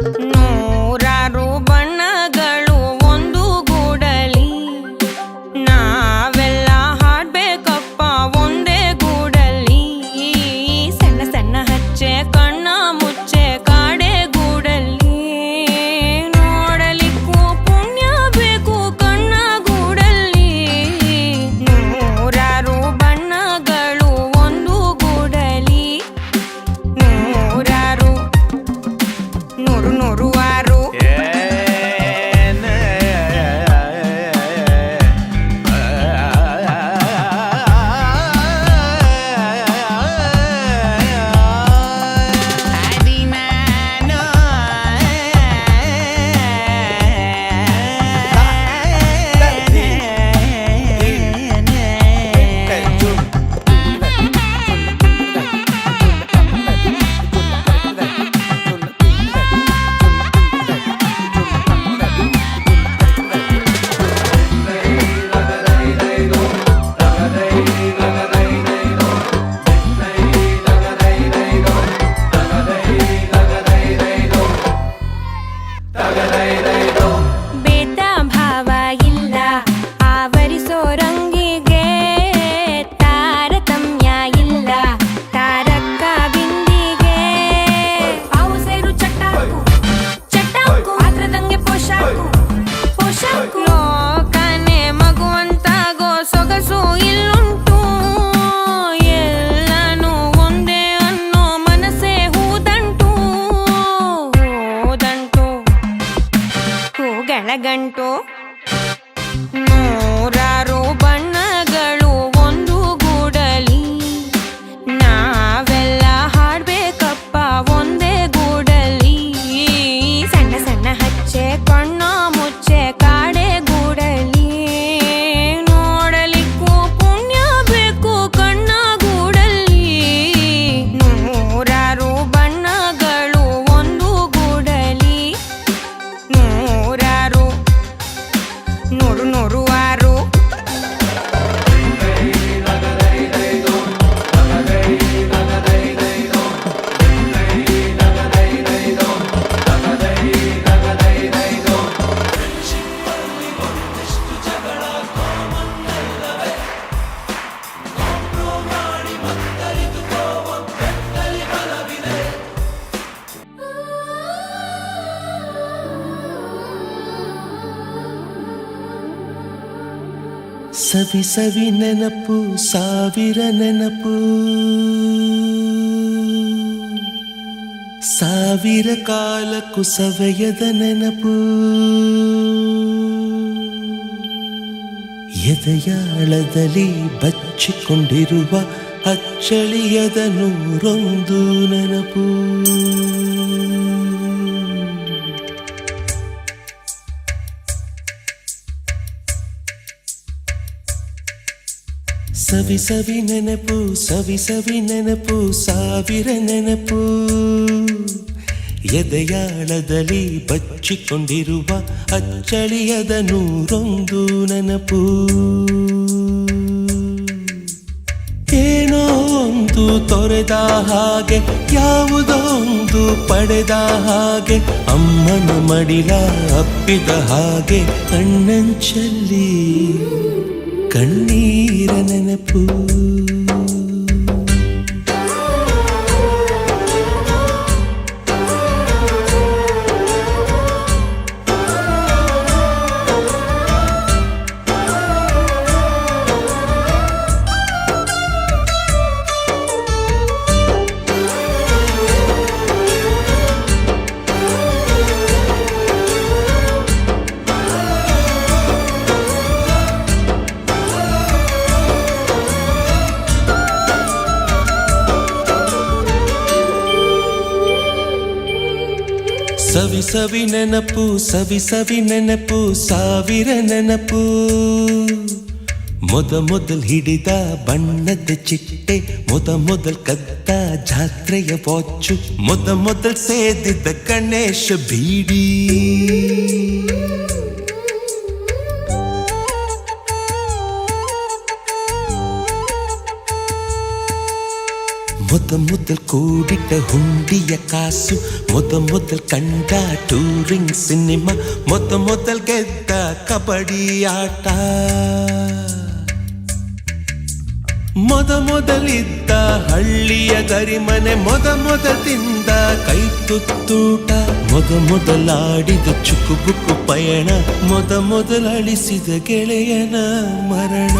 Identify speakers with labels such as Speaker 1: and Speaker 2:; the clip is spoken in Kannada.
Speaker 1: ನೂರಾರು ಬಣ್ಣಗಳು ಒಂದು ಗೂಡಲಿ ನಾವೆಲ್ಲ ಹಾಡ್ಬೇಕಪ್ಪ ಒಂದೇ ಗೂಡಲಿ ಸಣ್ಣ ಸಣ್ಣ ಹಚ್ಚೆ ಕಣ್ಣ ಮುಚ್ಚೆ ಕಾಡೆ ಗೂಡಲಿ ನೋಡಲಿಕ್ಕೂ ಪುಣ್ಯ ಬೇಕು ಕಣ್ಣ ಗೂಡಲಿ ನೂರಾರು ಬಣ್ಣಗಳು ಒಂದು ಗೂಡಲಿ ನೂರಾರು ನೂರು ನೂರು ಆರು ಬೇತ ಭಾವ ಇಲ್ಲ ಆವರಿಸೋ ರಂಗಿಗೆ ತಾರತಮ್ಯ ಇಲ್ಲ ತಾರಕ ಬಿಂದಿಗೆ ಪಾವು ಸೇರು ಚಟ್ಟಾಕು ಚಟ್ಟಾಕು ಪಾತ್ರದಂಗೆ ಪೋಷಾಕು ಪೋಷಾಕು ಲೋಕನೆ ಮಗುವಂತಾಗೋ ಸೊಗಸು ಇಲ್ಲುಂಟು ಎಲ್ಲನೂ ಒಂದೇ ಅನ್ನೋ ಮನಸ್ಸೇ ಹೂದಂಟು ಹೂದಂಟು ಹೂಗಳಗಂಟು ನೂರಾರು ಬಣ್ಣಗಳು ಒಂದು ಗೂಡಲಿ ನಾವೆಲ್ಲ ಹಾಡ್ಬೇಕಪ್ಪ ಒಂದೇ ಗೂಡಲಿ ಸಣ್ಣ ಸಣ್ಣ ಹಚ್ಚೆ ಕಣ್ಣ ಮುಚ್ಚೆ ಕಾಡೆ ಗೂಡಲಿ ನೋಡಲಿಕ್ಕೂ ಪುಣ್ಯ ಬೇಕು ಕಣ್ಣ ಗೂಡಲಿ ನೂರಾರು ಬಣ್ಣಗಳು ಒಂದು ಗೂಡಲಿ ನೂರಾರು ನೂರು ನೂರು ಆರು
Speaker 2: ಸವಿ ಸವಿ ನೆನಪು ಸಾವಿರ ನೆನಪು ಸಾವಿರ ಕಾಲಕ್ಕೂ ಸವೆಯದ ನೆನಪು ಎದೆಯಾಳದಲ್ಲಿ ಬಚ್ಚಿಕೊಂಡಿರುವ ಅಚ್ಚಳಿಯದ ನೂರೊಂದು ನೆನಪು ಸವಿ ಸವಿ ನೆನಪು ಸವಿ ಸವಿ ನೆನಪು ಸಾವಿರ ನೆನಪು ಎದೆಯಾಳದಲ್ಲಿ ಬಚ್ಚಿಕೊಂಡಿರುವ ಅಚ್ಚಳಿಯದ ನೂರೊಂದು ನೆನಪು ಏನೋ ಒಂದು ತೊರೆದ ಹಾಗೆ ಯಾವುದೋ ಒಂದು ಪಡೆದ ಹಾಗೆ ಅಮ್ಮನ ಮಡಿಲ ಅಪ್ಪಿದ ಹಾಗೆ ಕಣ್ಣಂಚಲ್ಲಿ ಕಣ್ಣೀರ ನೆನಪು ಸವಿ ಸವಿ ನೆನಪು ಸವಿ ಸವಿ ನೆನಪು ಸಾವಿರ ನೆನಪು ಮೊದಲ್ ಹಿಡಿದ ಬಣ್ಣದ ಚಿಟ್ಟೆ ಮೊದಲ್ ಕದ್ದ ಜಾತ್ರೆಯ ವಾಚು ಮೊದಲ್ ಸೇದಿದ್ದ ಗಣೇಶ ಬೀಡಿ ಮುದ್ದ ಮೊದಲ್ ಕೂಡಿಟ್ಟ ಹುಂಡಿಯ ಕಾಸು ಮೊದಲ್ ಕಂಡ ಟೂರಿಂಗ್ ಸಿನಿಮಾ ಮೊದಲ್ ಗೆದ್ದ ಕಬಡ್ಡಿ ಆಟ ಮೊದಲಿದ್ದ ಹಳ್ಳಿಯ ಗರಿಮನೆ ಮೊದಲಿಂದ ಕೈ ತುತ್ತೂಟ ಮೊದಲಾಡಿದ ಚುಕುಬುಕು ಪಯಣ ಮೊದಲಳಿಸಿದ ಗೆಳೆಯನ ಮರಣ